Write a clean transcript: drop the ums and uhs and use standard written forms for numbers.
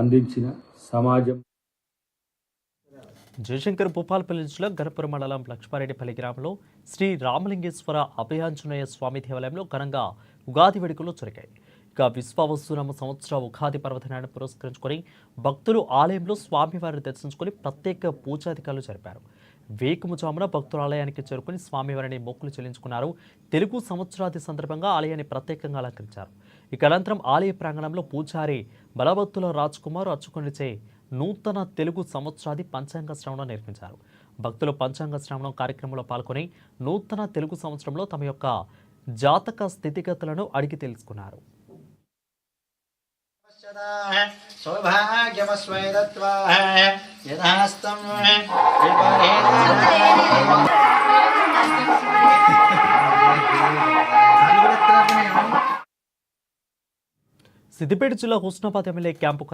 అందించిన సమాజం. జయశంకర్ భూపాలపల్లి జిల్లా గణపురం మండలం లక్ష్మారెడ్డిపల్లి గ్రామంలో శ్రీ రామలింగేశ్వర అభయాంజనేయ స్వామి దేవాలయంలో ఘనంగా ఉగాది వేడుకలు జరిగాయి. ఇక విశ్వావసునామ సంవత్సర ఉగాది పర్వదినాన్ని పురస్కరించుకొని భక్తులు ఆలయంలో స్వామివారిని దర్శించుకొని ప్రత్యేక పూజాధికారులు జరిపారు. వేకుముజామున భక్తుల ఆలయానికి చేరుకుని స్వామివారిని మొక్కులు చెల్లించుకున్నారు. తెలుగు సంవత్సరాది సందర్భంగా ఆలయాన్ని ప్రత్యేకంగా అలంకరించారు. ఇక అనంతరం ఆలయ ప్రాంగణంలో పూజారి బలభత్తుల రాజ్ కుమార్ అచ్చుకొనిచే నూతన తెలుగు సంవత్సరాది పంచాంగ శ్రవణం నిర్వహించారు. భక్తులు పంచాంగ శ్రవణం కార్యక్రమంలో పాల్గొని నూతన తెలుగు సంవత్సరంలో తమ యొక్క జాతక స్థితిగతులను అడిగి తెలుసుకున్నారు. సిద్దిపేట జిల్లా హుస్నాబాద్ ఎమ్మెల్యే క్యాంపు